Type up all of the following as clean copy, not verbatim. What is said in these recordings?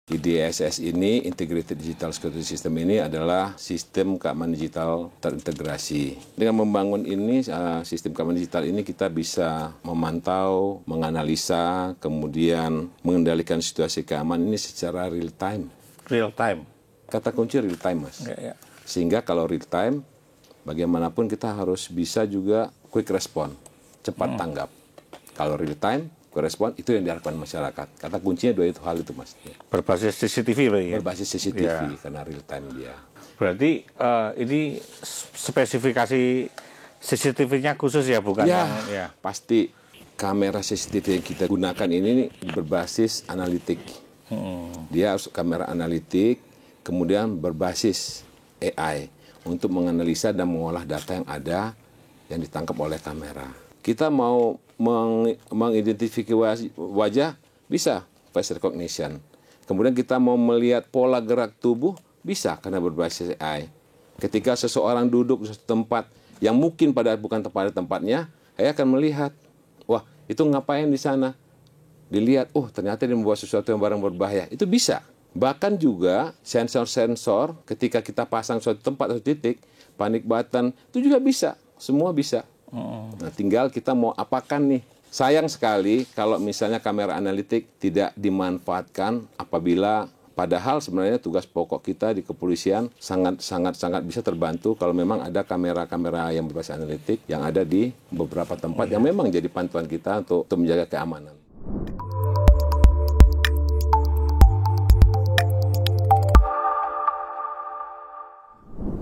IDSS ini, Integrated Digital Security System ini adalah sistem keamanan digital terintegrasi. Dengan membangun ini, sistem keamanan digital ini kita bisa memantau, menganalisa, kemudian mengendalikan situasi keamanan ini secara real time. Real time? Kata kunci real time, Mas. Ya. Sehingga kalau real time, bagaimanapun kita harus bisa juga quick respon, cepat tanggap. Kalau real time, respon itu yang diharapkan masyarakat. Kata kuncinya dua itu hal itu, Mas. Berbasis CCTV berarti ya? Berbasis CCTV karena real time dia. Berarti ini spesifikasi CCTV-nya khusus ya, bukan? Ya, pasti kamera CCTV yang kita gunakan ini berbasis analitik. Dia harus kamera analitik, kemudian berbasis AI untuk menganalisa dan mengolah data yang ada yang ditangkap oleh kamera. Kita mau mengidentifikasi wajah, bisa face recognition. Kemudian kita mau melihat pola gerak tubuh, bisa karena berbasis AI. Ketika seseorang duduk di suatu tempat yang mungkin bukan pada tempatnya, saya akan melihat, wah itu ngapain di sana? Dilihat, ternyata dia membawa sesuatu yang barang berbahaya. Itu bisa. Bahkan juga sensor-sensor ketika kita pasang suatu tempat atau titik, panic button, itu juga bisa. Semua bisa. Nah, tinggal kita mau apakan nih. Sayang sekali kalau misalnya kamera analitik tidak dimanfaatkan apabila padahal sebenarnya tugas pokok kita di kepolisian sangat bisa terbantu kalau memang ada kamera-kamera yang berbasis analitik yang ada di beberapa tempat yang memang jadi pantuan kita untuk menjaga keamanan.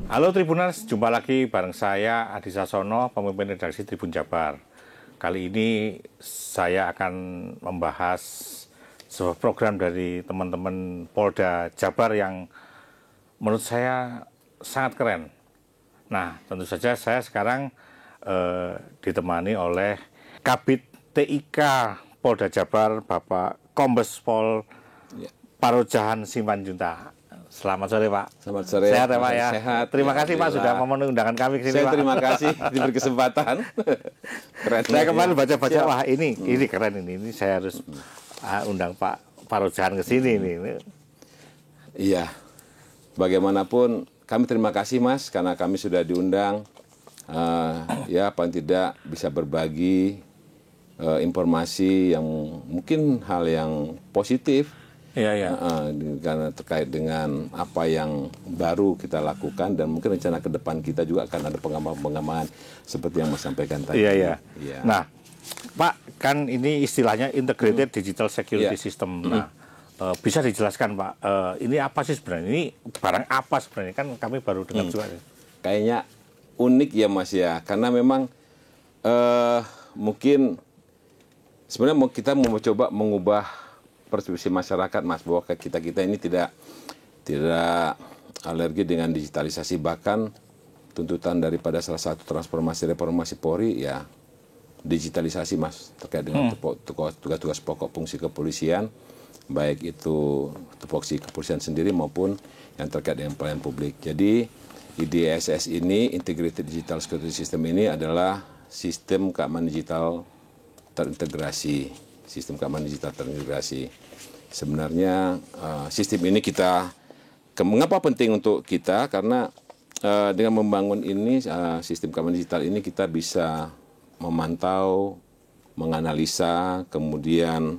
Halo Tribuners, jumpa lagi bareng saya Adi Sasono, pemimpin redaksi Tribun Jabar. Kali ini saya akan membahas sebuah program dari teman-teman Polda Jabar yang menurut saya sangat keren. Nah, tentu saja saya sekarang ditemani oleh Kabid TIK Polda Jabar, Bapak Kombes Pol Parojahan Simanjuntak. Selamat sore, Pak. Selamat sore. Sehat ya, Pak ya? Sehat. Terima kasih, Pak, sudah memenuhi undangan kami ke sini, Pak. Terima kasih diberi kesempatan. Keren. Saya kemarin baca-baca, wah ini keren ini. Ini saya harus undang Pak Parojahan ke sini ini. Iya. Bagaimanapun kami terima kasih, Mas, karena kami sudah diundang. Ya, paling tidak bisa berbagi informasi yang mungkin hal yang positif. Iya. Karena terkait dengan apa yang baru kita lakukan dan mungkin rencana ke depan kita juga akan ada pengembangan seperti yang Mas sampaikan tadi. Iya. Nah, Pak, kan ini istilahnya Integrated Digital Security System. Nah, bisa dijelaskan, Pak, ini apa sih sebenarnya? Ini barang apa sebenarnya? Kan kami baru dengar juga. Kayaknya unik ya, Mas ya, karena memang mungkin sebenarnya kita mau coba mengubah persepsi masyarakat, Mas, bahwa kita ini tidak alergi dengan digitalisasi. Bahkan tuntutan daripada salah satu reformasi Polri ya digitalisasi, Mas, terkait dengan tugas-tugas pokok fungsi kepolisian, baik itu tupoksi kepolisian sendiri maupun yang terkait dengan pelayanan publik. Jadi IDSS ini, Integrated Digital Security System ini adalah sistem keamanan digital terintegrasi. Sebenarnya sistem ini mengapa penting untuk kita? Karena dengan membangun ini sistem keamanan digital ini kita bisa memantau, menganalisa, kemudian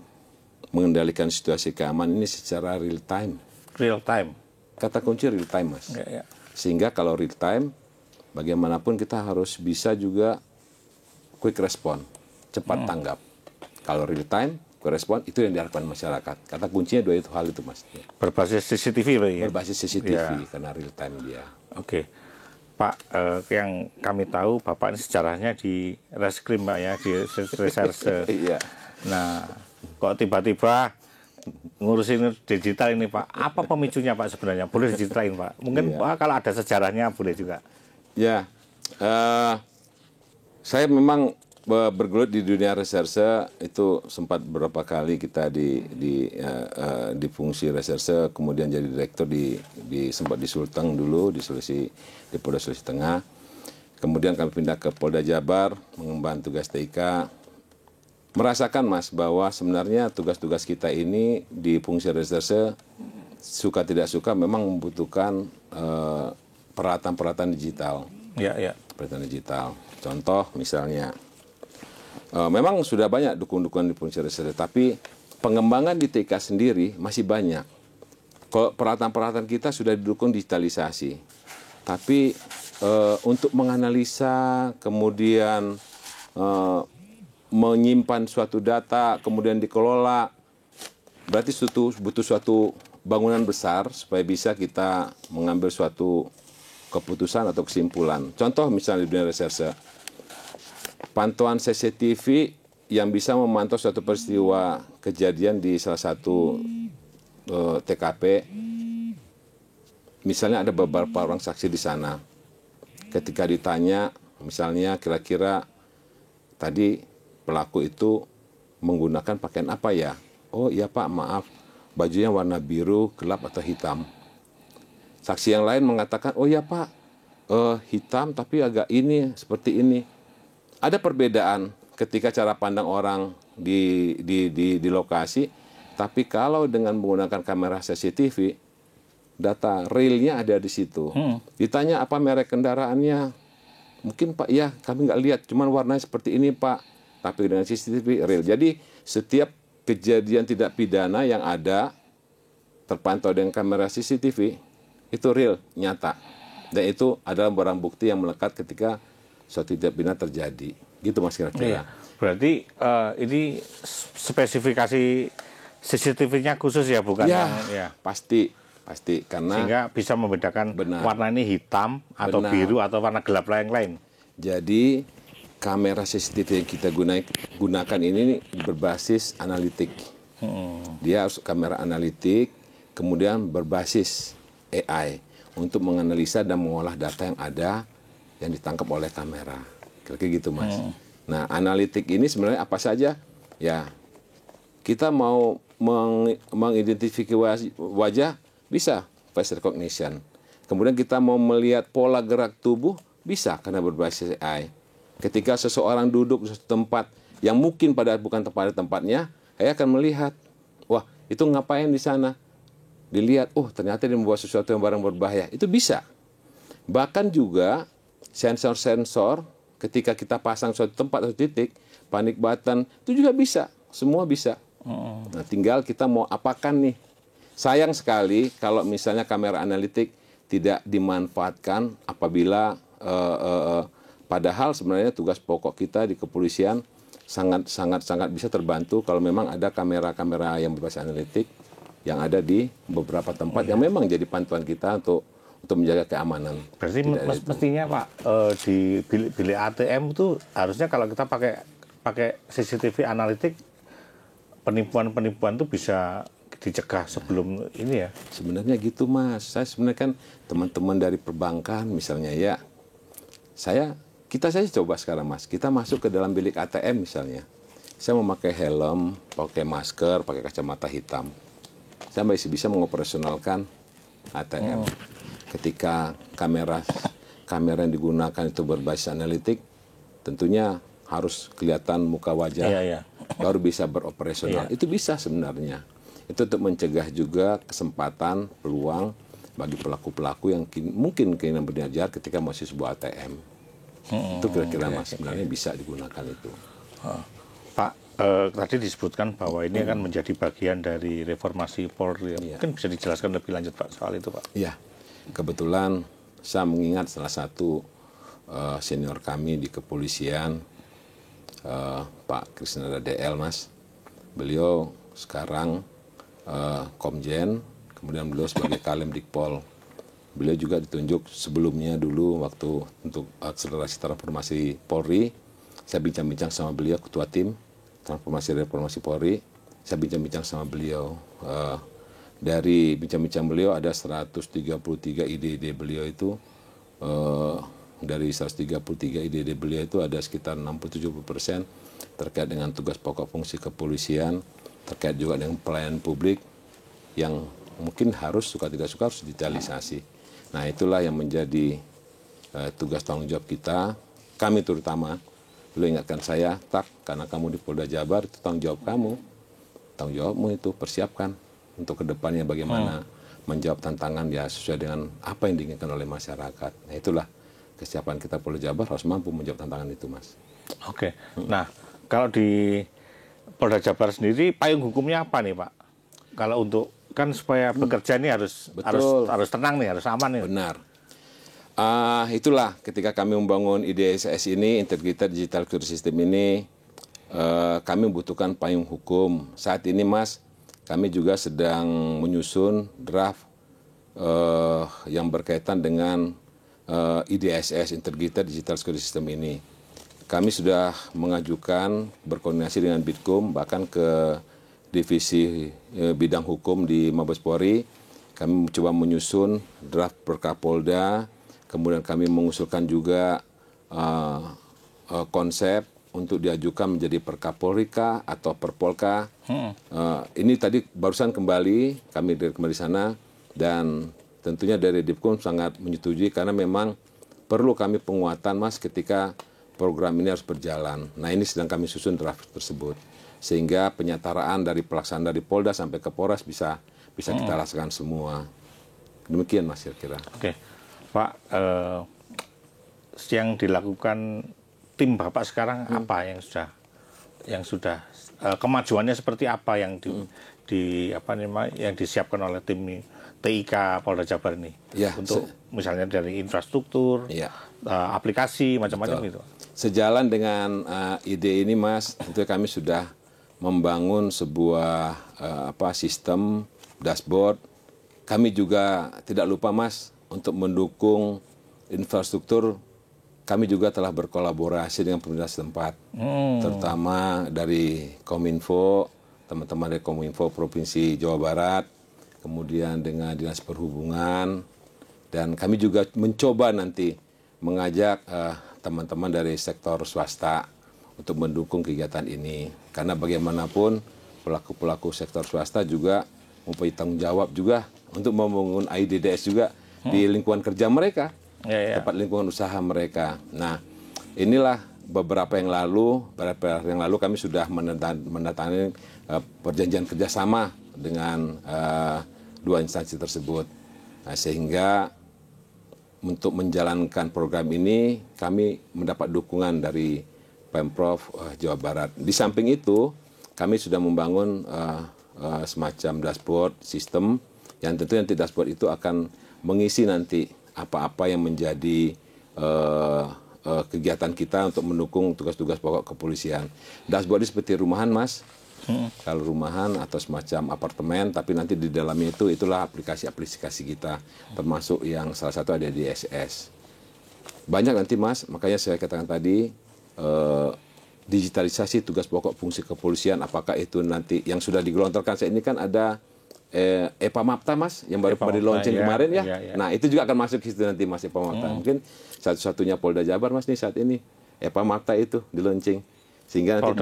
mengendalikan situasi keamanan ini secara real time. Real time? Kata kunci real time, Mas. Ya. Sehingga kalau real time, bagaimanapun kita harus bisa juga quick respon, cepat tanggap. Kalau real time, respon itu yang diharapkan masyarakat. Kata kuncinya dua itu hal itu, Mas. Berbasis CCTV berarti ya? Berbasis CCTV karena real time dia. Oke. Pak, yang kami tahu Bapak ini sejarahnya di Reskrim, Pak ya, di reserse. Iya. Nah, kok tiba-tiba ngurusin digital ini, Pak? Apa pemicunya, Pak, sebenarnya? Boleh diceritain, Pak? Mungkin Pak, kalau ada sejarahnya boleh juga. Ya, saya memang bergelut di dunia reserse itu sempat beberapa kali kita di fungsi reserse, kemudian jadi direktur sempat di Sulteng dulu di Polda Sulawesi Tengah, kemudian kami pindah ke Polda Jabar mengemban tugas TIK. Merasakan, Mas, bahwa sebenarnya tugas-tugas kita ini di fungsi reserse suka tidak suka memang membutuhkan peralatan-peralatan digital. Ya. Peralatan digital. Contoh misalnya, memang sudah banyak dukun-dukun di polisi reserse, tapi pengembangan di TK sendiri masih banyak. Kalau peralatan-peralatan kita sudah didukung digitalisasi, tapi untuk menganalisa, kemudian menyimpan suatu data, kemudian dikelola, berarti butuh suatu bangunan besar supaya bisa kita mengambil suatu keputusan atau kesimpulan. Contoh misalnya di dunia reserse, pantauan CCTV yang bisa memantau suatu peristiwa kejadian di salah satu TKP, misalnya ada beberapa orang saksi di sana. Ketika ditanya, misalnya kira-kira tadi pelaku itu menggunakan pakaian apa ya? Oh iya Pak, maaf, bajunya warna biru, gelap atau hitam. Saksi yang lain mengatakan, oh iya Pak, hitam tapi agak ini, seperti ini. Ada perbedaan ketika cara pandang orang di lokasi, tapi kalau dengan menggunakan kamera CCTV, data realnya ada di situ. Ditanya apa merek kendaraannya, mungkin Pak, ya kami nggak lihat, cuman warnanya seperti ini Pak, tapi dengan CCTV real. Jadi setiap kejadian tidak pidana yang ada terpantau dengan kamera CCTV, itu real, nyata. Dan itu adalah barang bukti yang melekat ketika suatu tindak pidana terjadi. Gitu Mas kira-kira. Berarti ini spesifikasi CCTV-nya khusus ya, bukan Ya, yang pasti karena sehingga bisa membedakan warna ini hitam atau biru atau warna gelap lain-lain. Jadi kamera CCTV yang kita gunakan ini berbasis analitik. Dia harus kamera analitik, kemudian berbasis AI untuk menganalisa dan mengolah data yang ada yang ditangkap oleh kamera. Kira-kira gitu Mas. Nah, analitik ini sebenarnya apa saja? Ya, kita mau mengidentifikasi wajah, bisa face recognition. Kemudian kita mau melihat pola gerak tubuh, bisa karena berbasis AI. Ketika seseorang duduk di suatu tempat yang mungkin bukan pada tempatnya, saya akan melihat, wah itu ngapain di sana? Dilihat, oh ternyata dia membawa sesuatu yang barang berbahaya. Itu bisa. Bahkan juga sensor-sensor ketika kita pasang suatu tempat atau titik, panic button, itu juga bisa. Semua bisa. Nah, tinggal kita mau apakan nih. Sayang sekali kalau misalnya kamera analitik tidak dimanfaatkan apabila padahal sebenarnya tugas pokok kita di kepolisian sangat bisa terbantu kalau memang ada kamera-kamera yang berbasis analitik yang ada di beberapa tempat yang memang jadi pantuan kita untuk menjaga keamanan. Berarti mestinya Pak, di bilik ATM itu harusnya kalau kita pakai CCTV analitik, penipuan-penipuan itu bisa dicegah sebelum ini ya? Sebenarnya gitu Mas. Saya sebenarnya kan teman-teman dari perbankan misalnya ya, kita saja coba sekarang Mas, kita masuk ke dalam bilik ATM misalnya. Saya memakai helm, pakai masker, pakai kacamata hitam. Saya masih bisa mengoperasionalkan ATM. Ketika kamera yang digunakan itu berbasis analitik, tentunya harus kelihatan muka wajah, baru bisa beroperasional. Itu bisa sebenarnya. Itu untuk mencegah juga kesempatan, peluang bagi pelaku-pelaku yang mungkin keinginan berniat ketika masih sebuah ATM. Itu kira-kira Mas, sebenarnya bisa digunakan itu. Pak, tadi disebutkan bahwa ini akan menjadi bagian dari reformasi Polri. Mungkin bisa dijelaskan lebih lanjut Pak soal itu Pak. Iya, kebetulan saya mengingat salah satu senior kami di kepolisian, Pak Krisnada DL Mas. Beliau sekarang Komjen, kemudian beliau sebagai Kalem Dikpol. Beliau juga ditunjuk sebelumnya dulu waktu untuk akselerasi transformasi Polri. Saya bincang-bincang sama beliau, ketua tim transformasi reformasi Polri. Saya bincang-bincang sama beliau. Dari bincang-bincang beliau ada 133 ide-ide beliau itu. Dari 133 ide-ide beliau itu ada sekitar 60-70% terkait dengan tugas pokok fungsi kepolisian, terkait juga dengan pelayanan publik yang mungkin suka tidak suka harus digitalisasi. Nah itulah yang menjadi tugas tanggung jawab kita, kami terutama. Beliau ingatkan saya, tak, karena kamu di Polda Jabar itu tanggung jawab kamu. Tanggung jawabmu itu persiapkan untuk kedepannya bagaimana menjawab tantangan ya sesuai dengan apa yang diinginkan oleh masyarakat. Nah itulah kesiapan kita Polda Jabar harus mampu menjawab tantangan itu, Mas. Oke. Nah, kalau di Polda Jabar sendiri payung hukumnya apa nih, Pak? Kalau untuk kan supaya bekerja ini harus tenang nih, harus aman nih. Benar. Itulah ketika kami membangun IDSS ini, Integrated Digital Security System ini, kami membutuhkan payung hukum. Saat ini, Mas, kami juga sedang menyusun draft yang berkaitan dengan IDSS, Integrated Digital Security System ini. Kami sudah mengajukan berkoordinasi dengan Bitkum, bahkan ke divisi bidang hukum di Mabes Polri. Kami mencoba menyusun draft Perkapolda, kemudian kami mengusulkan juga konsep untuk diajukan menjadi Perkapolrika atau Perpolka. Ini tadi barusan kembali di sana, dan tentunya dari Dipkum sangat menyetujui karena memang perlu kami penguatan, Mas, ketika program ini harus berjalan. Nah ini sedang kami susun draft tersebut sehingga penyetaraan dari pelaksana dari Polda sampai ke Polres bisa kita laksanakan semua. Demikian, Mas, kira-kira. Oke, Pak, yang dilakukan tim Bapak sekarang apa yang sudah kemajuannya seperti apa yang yang disiapkan oleh tim TIK Polda Jabar ini untuk misalnya dari infrastruktur, aplikasi macam-macam itu. Sejalan dengan ide ini, Mas, tentu kami sudah membangun sebuah sistem dashboard. Kami juga tidak lupa, Mas, untuk mendukung infrastruktur. Kami juga telah berkolaborasi dengan pemerintah setempat, terutama dari Kominfo, teman-teman dari Kominfo Provinsi Jawa Barat, kemudian dengan Dinas Perhubungan, dan kami juga mencoba nanti mengajak teman-teman dari sektor swasta untuk mendukung kegiatan ini. Karena bagaimanapun pelaku-pelaku sektor swasta juga mempunyai tanggung jawab juga untuk membangun IDDS juga di lingkungan kerja mereka, tempat lingkungan usaha mereka. Nah, inilah beberapa hari yang lalu kami sudah menandatangani perjanjian kerjasama dengan dua instansi tersebut. Nah, sehingga untuk menjalankan program ini kami mendapat dukungan dari Pemprov Jawa Barat. Di samping itu kami sudah membangun semacam dashboard sistem yang tentu nanti dashboard itu akan mengisi nanti apa-apa yang menjadi kegiatan kita untuk mendukung tugas-tugas pokok kepolisian. Dashboard ini seperti rumahan, Mas. Kalau rumahan atau semacam apartemen, tapi nanti di dalamnya itulah aplikasi-aplikasi kita, termasuk yang salah satu ada di SS. Banyak nanti, Mas, makanya saya katakan tadi digitalisasi tugas pokok fungsi kepolisian, apakah itu nanti yang sudah digelontorkan saat ini kan ada EPA Mapta, Mas, yang baru di launching kemarin ya. Nah itu juga akan masuk ke situ nanti, Mas, EPA Mapta. Mungkin satu-satunya Polda Jabar, Mas, nih saat ini EPA Mapta itu di launching. Sehingga nanti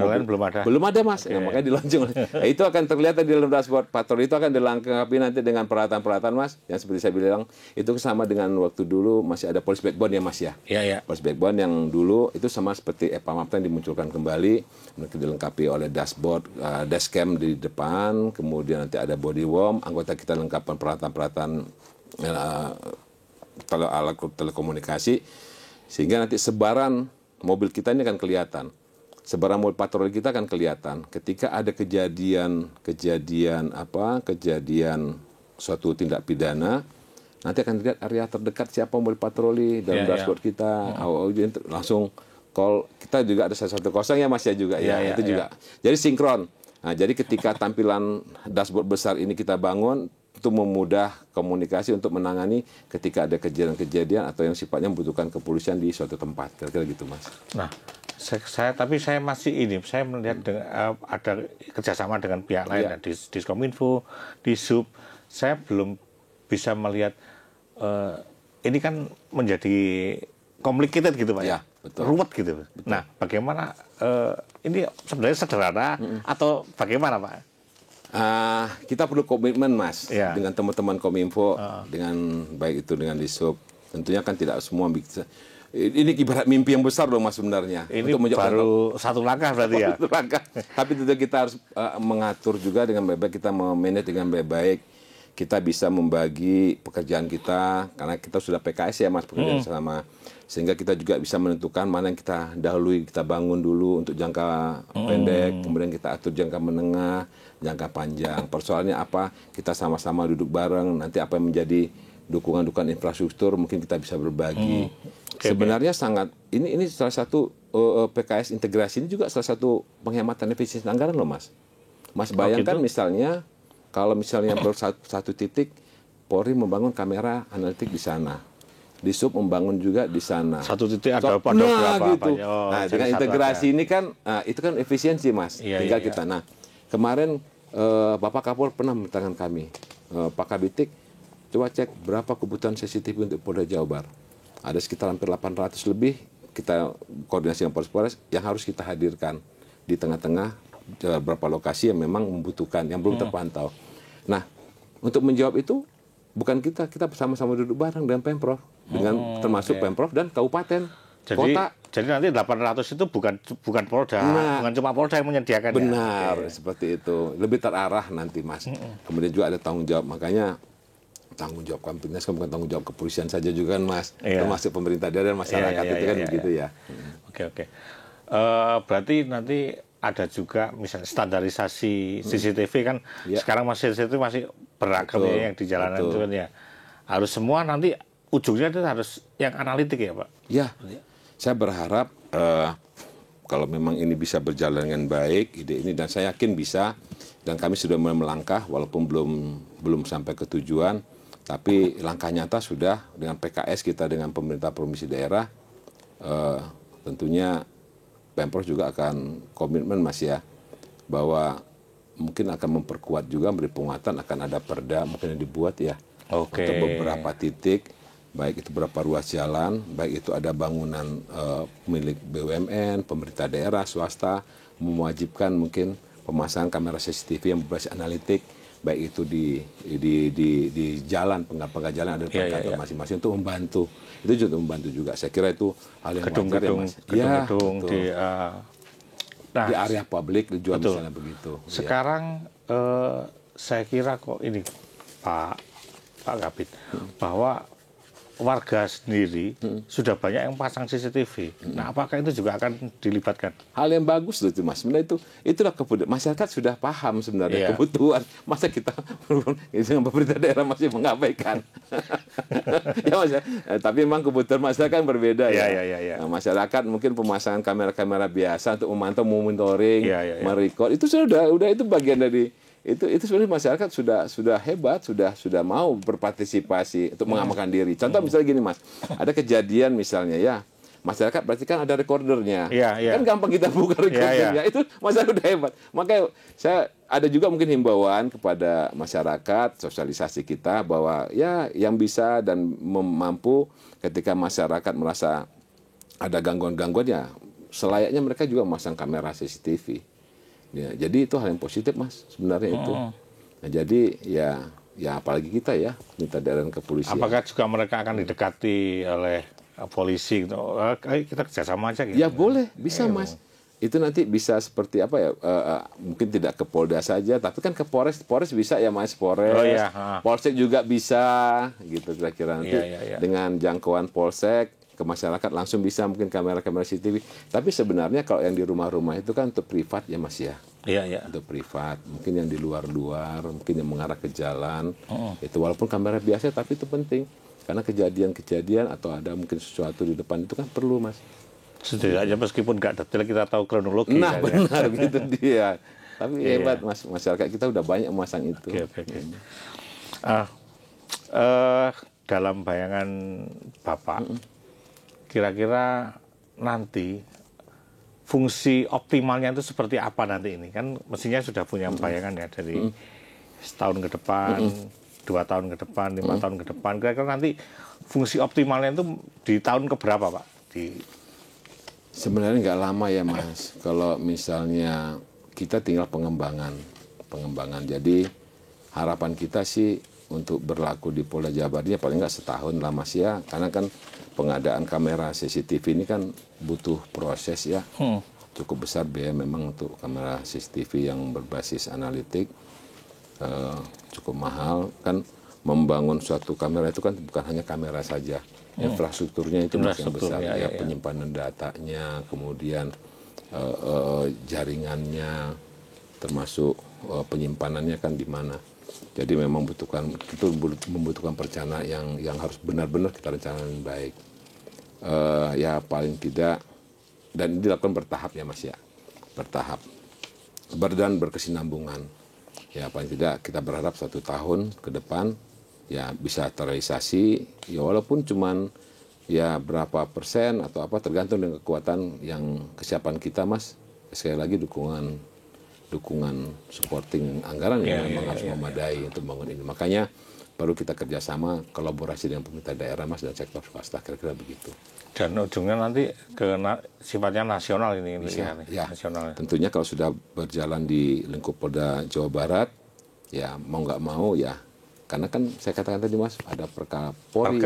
belum ada, Mas. Nah, makanya dilaunching. Nah, itu akan terlihat di dalam dashboard. Patroli itu akan dilengkapi nanti dengan peralatan-peralatan, Mas, yang seperti saya bilang itu sama dengan waktu dulu masih ada police backbone ya, Mas, ya. Police backbone yang dulu itu sama seperti EPA Mapta yang dimunculkan kembali, nanti dilengkapi oleh dashboard, dashcam di depan, kemudian nanti ada body worm, anggota kita lengkapan peralatan-peralatan alat telekomunikasi, sehingga nanti sebaran mobil kita ini akan kelihatan. Sebarang mobil patroli kita akan kelihatan. Ketika ada kejadian suatu tindak pidana, nanti akan dilihat area terdekat siapa mobil patroli dalam dashboard kita. Langsung call. Kita juga ada 110 ya, Mas, ya juga. Itu juga. Jadi sinkron. Nah, jadi ketika tampilan dashboard besar ini kita bangun, itu memudah komunikasi untuk menangani ketika ada kejadian-kejadian atau yang sifatnya membutuhkan kepolisian di suatu tempat. Kira-kira gitu, Mas. Nah, saya melihat ada kerjasama dengan pihak lain, di Diskominfo, di Sub. Saya belum bisa melihat ini kan menjadi complicated gitu, Pak, ruwet gitu. Betul. Nah, bagaimana ini sebenarnya sederhana atau bagaimana, Pak? Kita perlu komitmen, Mas, dengan teman-teman Kominfo, dengan baik itu dengan di Sub. Tentunya kan tidak semua bisa. Ini ibarat mimpi yang besar loh, Mas, sebenarnya. Ini untuk baru satu langkah berarti ya? Satu langkah. Tapi tentu kita harus mengatur juga dengan baik-baik, kita memanage dengan baik-baik. kita bisa membagi pekerjaan kita, karena kita sudah PKS ya Mas, pekerjaan sama, sehingga kita juga bisa menentukan mana yang kita dahului, kita bangun dulu untuk jangka pendek, kemudian kita atur jangka menengah, jangka panjang. Persoalannya apa, kita sama-sama duduk bareng, nanti apa yang menjadi dukungan-dukungan infrastruktur mungkin kita bisa berbagi. Sebenarnya sangat, ini salah satu PKS integrasi ini juga salah satu penghematan efisiensi anggaran loh Mas. Mas bayangkan misalnya, kalau misalnya satu titik, Polri membangun kamera analitik di sana, di Sub membangun juga di sana. Satu titik ada berapa gitu. Nah, dengan integrasi ini kan, itu kan efisiensi Mas. Tinggal kita. Nah, kemarin Bapak Kapolri pernah memerintahkan kami, Pak Kabitik, coba cek berapa kebutuhan CCTV untuk Polda Jawa Barat. Ada sekitar hampir 800 lebih, kita koordinasi dengan Polres yang harus kita hadirkan di tengah-tengah beberapa lokasi yang memang membutuhkan, yang belum terpantau. Nah, untuk menjawab itu, bukan kita bersama-sama duduk bareng dengan Pemprov, dengan termasuk Pemprov dan kabupaten, kota. Jadi nanti 800 itu bukan Polda, bukan cuma Polda yang menyediakan. Benar, seperti itu. Lebih terarah nanti Mas. Kemudian juga ada tanggung jawab, makanya tanggung jawab Kampinnas kan bukan tanggung jawab kepolisian saja juga kan Mas, termasuk pemerintah daerah dan masyarakat itu kan begitu ya. Oke. Berarti nanti ada juga misalnya standarisasi CCTV kan sekarang CCTV masih beragam ya yang di jalanan itu kan ya. Harus semua nanti ujungnya itu harus yang analitik ya Pak? Ya, saya berharap kalau memang ini bisa berjalan dengan baik ide ini, dan saya yakin bisa, dan kami sudah mulai melangkah walaupun belum sampai ke tujuan, tapi langkah nyata sudah dengan PKS kita dengan pemerintah provinsi daerah, tentunya Pemprov juga akan komitmen Mas ya, bahwa mungkin akan memperkuat juga, beri penguatan, akan ada perda mungkin yang dibuat ya untuk beberapa titik, baik itu berapa ruas jalan, baik itu ada bangunan milik BUMN, pemerintah daerah, swasta, mewajibkan mungkin pemasangan kamera CCTV yang berbasis analitik, baik itu di jalan, penggak jalan ada di kantor masing-masing untuk membantu. Itu juga membantu juga. Saya kira itu hal yang wajar ya Mas. Gedung-gedung di area publik juga misalnya begitu. Sekarang saya kira kok ini Pak Kabit, bahwa warga sendiri sudah banyak yang pasang CCTV. Nah, apakah itu juga akan dilibatkan? Hal yang bagus loh itu Mas. Sebenarnya itulah kebutuhan. Masyarakat sudah paham sebenarnya kebutuhan. Masa kita dengan pemerintah daerah masih mengabaikan. Ya Mas ya. Tapi memang kebutuhan masyarakat berbeda ya. Nah, masyarakat mungkin pemasangan kamera-kamera biasa untuk memantau, monitoring, merecord, itu sudah itu bagian dari itu sebenarnya masyarakat sudah hebat, sudah mau berpartisipasi untuk mengamankan diri. Contoh misalnya gini Mas, ada kejadian misalnya ya, masyarakat berarti kan ada recordernya, kan gampang kita buka recordernya, itu masyarakat udah hebat. Makanya saya ada juga mungkin himbauan kepada masyarakat, sosialisasi kita bahwa ya yang bisa dan mampu, ketika masyarakat merasa ada gangguan-gangguan ya selayaknya mereka juga memasang kamera CCTV. Ya, jadi itu hal yang positif Mas sebenarnya itu. Nah, jadi ya apalagi kita ya, minta daerah kepolisian. Apakah juga mereka akan didekati oleh polisi gitu? Kita kerjasama aja gitu. Ya boleh, bisa Mas. Itu nanti bisa seperti apa ya? Mungkin tidak ke Polda saja, tapi kan ke Polres bisa ya Mas, Polres. Polsek juga bisa gitu kira-kira nanti dengan jangkauan Polsek ke masyarakat langsung bisa mungkin kamera-kamera CCTV. Tapi sebenarnya kalau yang di rumah-rumah itu kan untuk privat ya Mas ya. Untuk privat, mungkin yang di luar-luar, mungkin yang mengarah ke jalan. Itu walaupun kamera biasa tapi itu penting. Karena kejadian-kejadian atau ada mungkin sesuatu di depan itu kan perlu Mas. Setidaknya meskipun nggak detail kita tahu kronologi. Nah benar gitu dia. Tapi hebat Mas, masyarakat kita udah banyak memasang itu. Dalam bayangan Bapak, kira-kira nanti fungsi optimalnya itu seperti apa nanti ini? Kan mestinya sudah punya bayangan ya dari setahun ke depan, 2 tahun ke depan, 5 tahun ke depan. Kira-kira nanti fungsi optimalnya itu di tahun keberapa Pak? Sebenarnya nggak lama ya Mas. Kalau misalnya kita tinggal pengembangan. Jadi harapan kita sih untuk berlaku di Polda Jabar ya paling nggak setahun lah Mas ya. Karena kan pengadaan kamera CCTV ini kan butuh proses ya. Cukup besar biaya memang untuk kamera CCTV yang berbasis analitik. cukup mahal. Kan membangun suatu kamera itu kan bukan hanya kamera saja, infrastrukturnya itu masih yang besar, ya, penyimpanan datanya, kemudian jaringannya, termasuk penyimpanannya kan di mana. Jadi memang membutuhkan perencanaan yang harus benar-benar kita rencanakan dengan baik. Ya paling tidak, dan dilakukan bertahap ya Mas ya, bertahap dan berkesinambungan. Ya paling tidak kita berharap 1 tahun ke depan ya bisa terrealisasi, ya walaupun cuman ya berapa persen atau apa, tergantung dengan kekuatan yang kesiapan kita Mas. Sekali lagi dukungan supporting anggaran yang memang harus memadai untuk membangun ini. Makanya perlu kita kerjasama, kolaborasi dengan pemerintah daerah Mas dan sektor swasta, kira-kira begitu. Dan ujungnya nanti sifatnya nasional ini. Bisa, ya. Nasional. Tentunya kalau sudah berjalan di lingkup Polda Jawa Barat, ya mau nggak mau ya, karena kan saya katakan tadi Mas, ada Perkapolri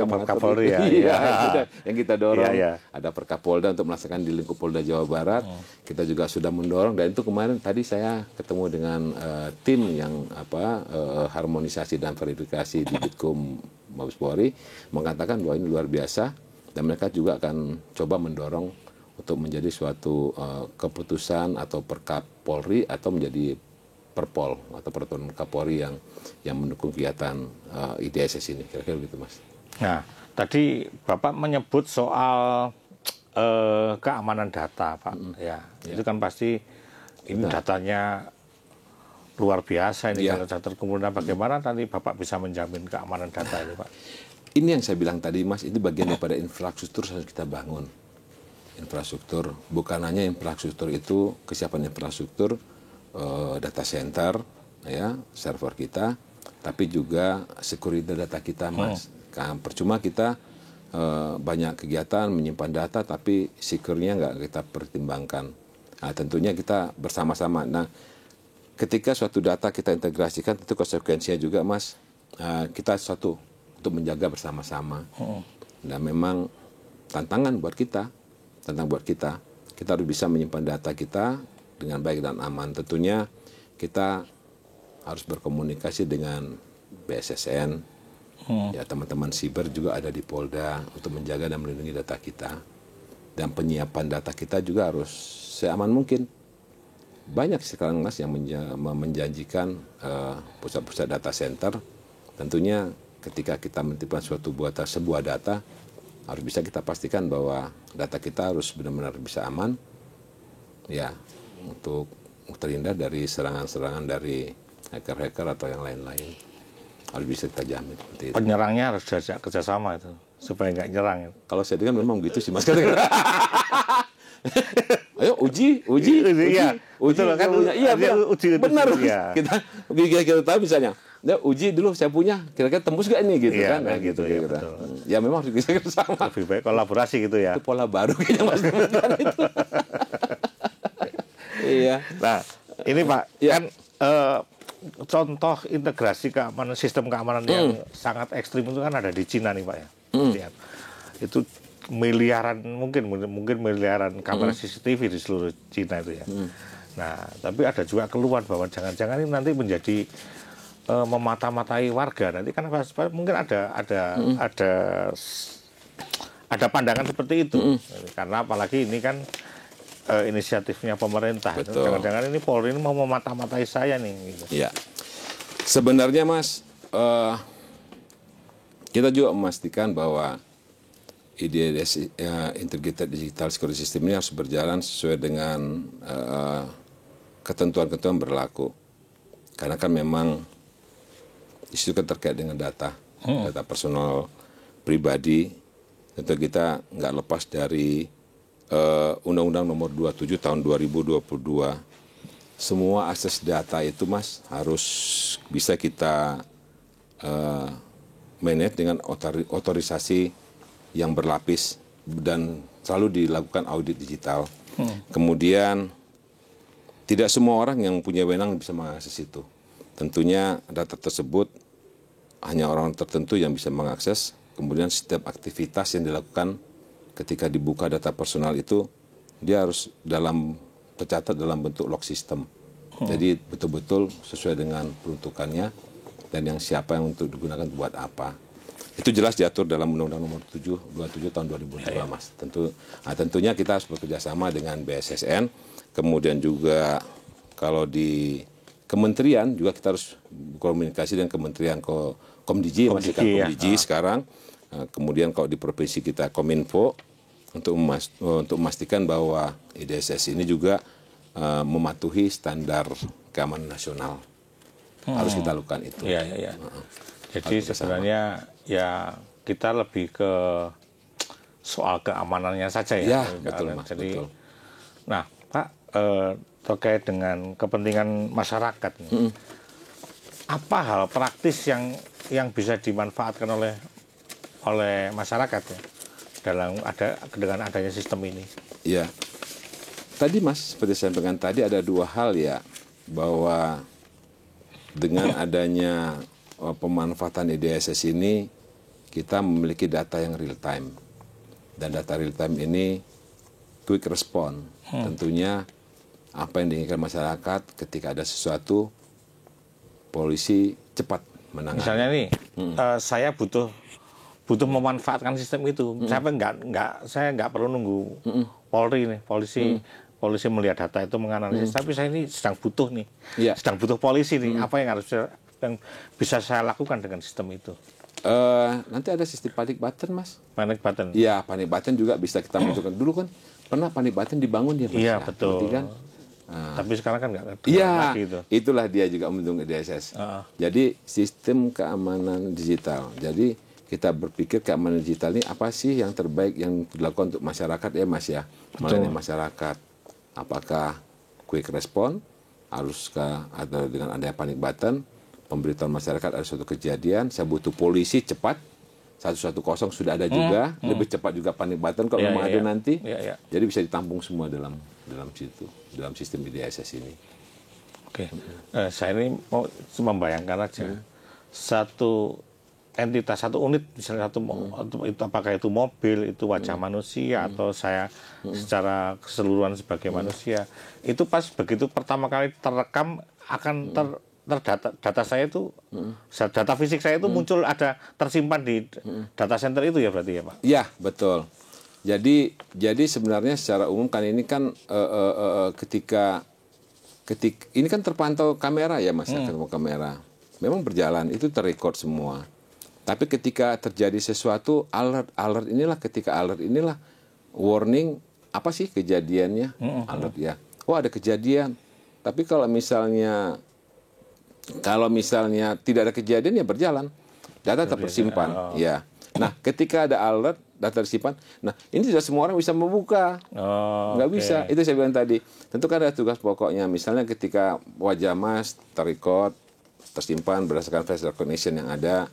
yang kita dorong, ada Perkapolda untuk melaksanakan di lingkup Polda Jawa Barat. Kita juga sudah mendorong, dan itu kemarin tadi saya ketemu dengan tim yang harmonisasi dan verifikasi di Ditkum Mabes Polri, mengatakan bahwa ini luar biasa, dan mereka juga akan coba mendorong untuk menjadi suatu keputusan atau Perkapolri atau menjadi Perpol atau Peraturan Kapolri yang mendukung kegiatan IDSS ini, kira-kira begitu Mas. Nah, tadi Bapak menyebut soal keamanan data, Pak. Ya, itu kan pasti ini datanya luar biasa ini kalau data. Kemudian bagaimana tadi Bapak bisa menjamin keamanan data ini, Pak? Ini yang saya bilang tadi Mas, itu bagian daripada infrastruktur yang harus kita bangun. Infrastruktur, bukan hanya infrastruktur itu, kesiapan infrastruktur, data center, ya, server kita, tapi juga security data kita Mas. Percuma kita banyak kegiatan menyimpan data, tapi secure-nya nggak kita pertimbangkan. Nah, tentunya kita bersama-sama. Nah, ketika suatu data kita integrasikan, tentu konsekuensinya juga Mas, kita suatu untuk menjaga bersama-sama. Nah, memang tantangan buat kita, kita harus bisa menyimpan data kita dengan baik dan aman. Tentunya kita harus berkomunikasi dengan BSSN, ya teman-teman siber juga ada di Polda untuk menjaga dan melindungi data kita. Dan penyiapan data kita juga harus seaman mungkin. Banyak sekarang Mas yang menjanjikan pusat-pusat data center. Tentunya ketika kita menitipkan sebuah data, harus bisa kita pastikan bahwa data kita harus benar-benar bisa aman, ya, untuk terhindar dari serangan-serangan dari hacker-hacker atau yang lain-lain. Harus bisa kita jamin. Penyerangnya harus diajak kerjasama itu, supaya nggak nyerang. Kalau saya dengar memang begitu sih Mas. Ayo uji. Iya, betul kan? Iya, benar. Ya. Kita tahu misalnya, uji dulu saya punya, kira-kira tembus gak ini gitu kan? Nah, gitu ya, ya memang harus bisa bersama. Lebih baik kolaborasi gitu ya. Itu pola baru kayaknya Mas itu. Iya. Nah, ini Pak, kan contoh integrasi keamanan, sistem keamanan yang sangat ekstrim itu kan ada di Cina nih Pak ya. Lihat. Itu miliaran, mungkin miliaran kamera CCTV di seluruh Cina itu ya. Nah, tapi ada juga keluhan bahwa jangan-jangan ini nanti menjadi memata-matai warga. Nanti kan mungkin ada pandangan seperti itu. Karena apalagi ini kan inisiatifnya pemerintah. Jangan-jangan ini Polri ini mau memata-matai saya nih. Gitu. Ya, sebenarnya Mas, kita juga memastikan bahwa IDS Integrated Digital Security System ini harus berjalan sesuai dengan ketentuan-ketentuan berlaku. Karena kan memang isu kan terkait dengan data personal pribadi. Tentu kita nggak lepas dari Undang-Undang Nomor 27 Tahun 2022. Semua akses data itu Mas harus bisa kita manage dengan otorisasi yang berlapis dan selalu dilakukan audit digital. Kemudian tidak semua orang yang punya wewenang bisa mengakses itu. Tentunya data tersebut hanya orang tertentu yang bisa mengakses. Kemudian setiap aktivitas yang dilakukan ketika dibuka data personal itu, dia harus tercatat dalam bentuk log system. Jadi betul-betul sesuai dengan peruntukannya dan yang siapa yang untuk digunakan buat apa. Itu jelas diatur dalam Undang-Undang Nomor 27 Tahun 2002, Mas. Tentunya kita harus bekerja sama dengan BSSN, kemudian juga kalau di kementerian juga kita harus berkomunikasi dengan Kementerian Komdiji, masih kan Komdiji sekarang. Kemudian kalau di provinsi kita Kominfo untuk memastikan bahwa IDSS ini juga mematuhi standar keamanan nasional. Harus kita lakukan itu. Jadi sebenarnya ya kita lebih ke soal keamanannya saja ya. Betul, Mas. Jadi, betul. Nah, Pak, terkait dengan kepentingan masyarakat, apa hal praktis yang bisa dimanfaatkan oleh masyarakat ya dengan adanya sistem ini? Ya, tadi Mas, seperti saya sampaikan tadi ada dua hal ya, bahwa dengan adanya pemanfaatan IDSS ini kita memiliki data yang real time, dan data real time ini quick respon. Tentunya apa yang diinginkan masyarakat ketika ada sesuatu, polisi cepat menangani. Misalnya nih, saya butuh memanfaatkan sistem itu. Saya nggak perlu nunggu Polri nih, polisi melihat data itu menganalisis. Tapi saya ini sedang butuh nih, sedang butuh polisi nih. Apa yang bisa saya lakukan dengan sistem itu? Nanti ada sistem panic button, Mas. Panic button. Iya, panic button juga bisa kita munculkan. Dulu kan pernah panic button dibangun ya, Mas. Iya, betul. Kan? Tapi sekarang kan nggak lagi itu. Itulah dia juga mendukung IDSS. Jadi sistem keamanan digital. Jadi kita berpikir keamanan digital ini apa sih yang terbaik yang dilakukan untuk masyarakat ya, Mas ya. Melayani masyarakat. Apakah quick respon, haruskah atau dengan adanya panic button, pemberitahuan masyarakat ada suatu kejadian, saya butuh polisi cepat, 110 sudah ada juga, lebih cepat juga panic button kalau memang ada nanti. Jadi bisa ditampung semua dalam situ, dalam sistem IDSS ini. Oke, saya ini mau membayangkan aja satu entitas, satu unit, misalnya itu apakah itu mobil, itu wajah manusia atau saya secara keseluruhan sebagai manusia, itu pas begitu pertama kali terekam akan data saya itu, data fisik saya itu muncul ada tersimpan di data center itu ya berarti ya Pak? Iya, betul. Jadi sebenarnya secara umum kan ini kan ketika ini kan terpantau kamera ya Mas, terpantau kamera. Memang berjalan, itu terrecord semua. Tapi ketika terjadi sesuatu, alert inilah warning, apa sih kejadiannya? Alert ya. Oh, ada kejadian. Tapi kalau misalnya tidak ada kejadian ya berjalan. Data tetap tersimpan. Ya. Nah, ketika ada alert, data tersimpan. Nah, ini tidak semua orang bisa membuka. Nggak bisa. Itu saya bilang tadi. Tentu kan ada tugas pokoknya. Misalnya ketika wajah Mas terrecord, tersimpan berdasarkan face recognition yang ada.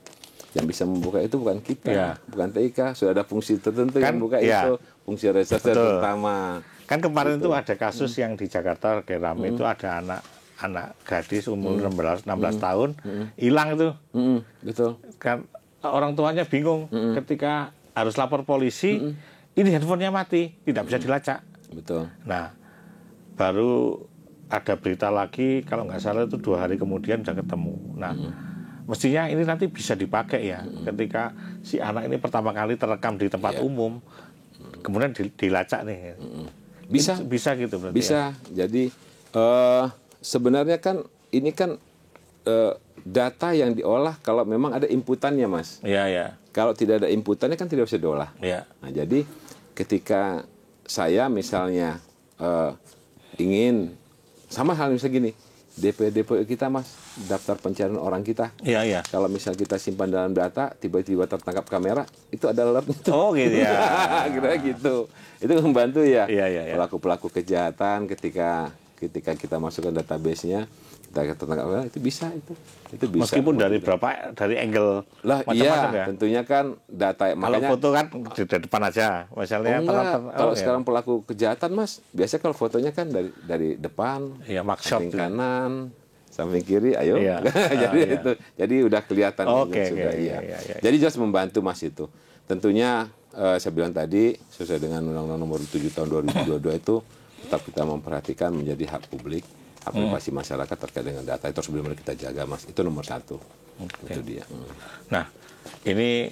Yang bisa membuka itu bukan kita, bukan TIK. Sudah ada fungsi tertentu yang buka itu. Fungsi reserse terutama. Kan kemarin itu ada kasus yang di Jakarta kayak rame itu ada anak gadis umur 16 tahun hilang itu. Betul. Kan orang tuanya bingung ketika harus lapor polisi, ini handphonenya mati, tidak bisa dilacak. Betul. Nah, baru ada berita lagi kalau nggak salah itu 2 hari kemudian sudah ketemu. Nah, mestinya ini nanti bisa dipakai ya ketika si anak ini pertama kali terekam di tempat umum, kemudian dilacak nih. Bisa gitu berarti. Bisa. Ya? Jadi sebenarnya kan ini kan data yang diolah kalau memang ada inputannya, Mas. Iya. Kalau tidak ada inputannya kan tidak bisa diolah. Iya. Nah, jadi ketika saya misalnya ingin sama hal misalnya gini, DPO kita Mas, daftar pencarian orang kita. Iya. Kalau misal kita simpan dalam data, tiba-tiba tertangkap kamera, itu ada alert itu. Oh gitu ya. Kira gitu. Itu membantu ya. Iya. Pelaku-pelaku kejahatan ketika kita masukkan database-nya, kita tertangkap kamera, itu bisa itu. Itu bisa. Meskipun dari angle macam-macam ya. Tentunya kan data makanya. Kalau foto kan di depan aja. Misalnya kalau sekarang pelaku kejahatan Mas, biasanya kalau fotonya kan dari depan, samping kanan, samping kiri, ayo. Jadi udah kelihatan. Iya. Jadi jelas membantu Mas itu. Tentunya saya bilang tadi sesuai dengan Undang-Undang Nomor 7 Tahun 2022 itu tetap kita memperhatikan menjadi hak publik. privasi masyarakat terkait dengan data itu harus benar-benar kita jaga, Mas. Itu nomor satu. Itu dia. Nah, ini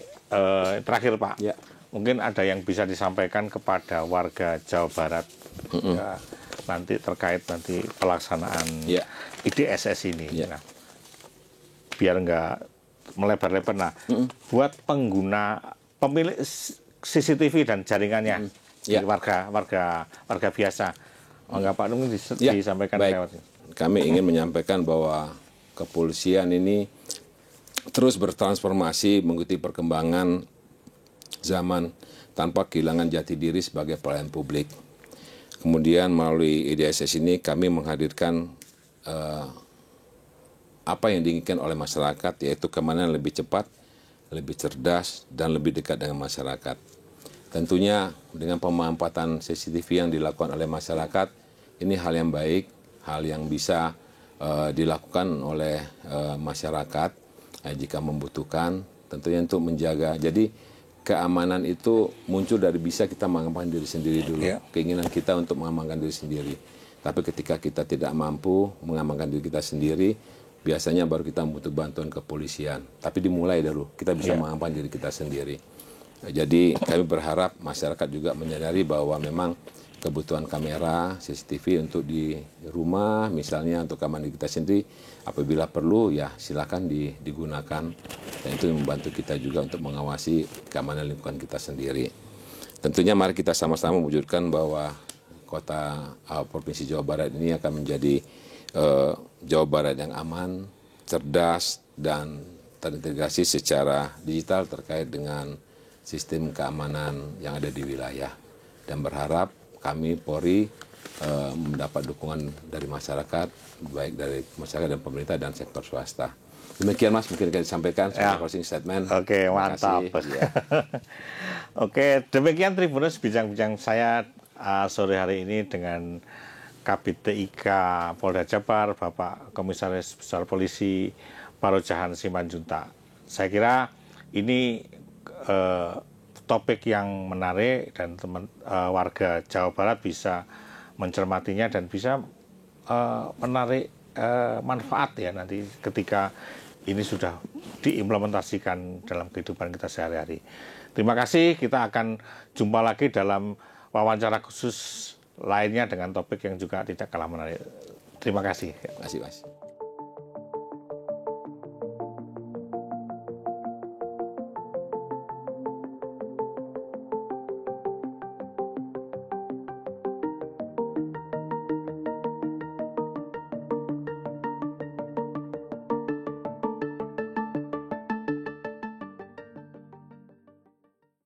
terakhir Pak. Ya. Mungkin ada yang bisa disampaikan kepada warga Jawa Barat ya, nanti terkait nanti pelaksanaan IDSS ini. Nah, biar nggak melebar-lebar. Nah, buat pengguna pemilik CCTV dan jaringannya, warga biasa, nggak Pak mungkin disampaikan lewat ini. Kami ingin menyampaikan bahwa kepolisian ini terus bertransformasi mengikuti perkembangan zaman tanpa kehilangan jati diri sebagai pelayan publik. Kemudian melalui IDSS ini kami menghadirkan apa yang diinginkan oleh masyarakat, yaitu keamanan lebih cepat, lebih cerdas, dan lebih dekat dengan masyarakat. Tentunya dengan pemanfaatan CCTV yang dilakukan oleh masyarakat, ini hal yang baik, hal yang bisa dilakukan oleh masyarakat jika membutuhkan, tentunya untuk menjaga. Jadi keamanan itu muncul dari bisa kita mengamankan diri sendiri dulu. Keinginan kita untuk mengamankan diri sendiri. Tapi ketika kita tidak mampu mengamankan diri kita sendiri, biasanya baru kita butuh bantuan kepolisian. Tapi dimulai dulu, kita bisa mengamankan diri kita sendiri. Jadi kami berharap masyarakat juga menyadari bahwa memang kebutuhan kamera, CCTV untuk di rumah, misalnya untuk keamanan kita sendiri, apabila perlu ya silakan digunakan. Dan itu membantu kita juga untuk mengawasi keamanan lingkungan kita sendiri. Tentunya mari kita sama-sama mewujudkan bahwa kota Provinsi Jawa Barat ini akan menjadi Jawa Barat yang aman, cerdas, dan terintegrasi secara digital terkait dengan sistem keamanan yang ada di wilayah. Dan berharap kami Polri mendapat dukungan dari masyarakat, baik dari masyarakat dan pemerintah dan sektor swasta. Demikian Mas, mungkin akan disampaikan closing statement. Oke, mantap. Oke, demikian Tribuners bincang-bincang saya sore hari ini dengan Kabid TIK Polda Jabar, Bapak Komisaris Besar Polisi Parojahan Simanjuntak. Saya kira ini topik yang menarik dan warga Jawa Barat bisa mencermatinya dan bisa menarik manfaat ya nanti ketika ini sudah diimplementasikan dalam kehidupan kita sehari-hari. Terima kasih, kita akan jumpa lagi dalam wawancara khusus lainnya dengan topik yang juga tidak kalah menarik. Terima kasih. Terima kasih, Mas.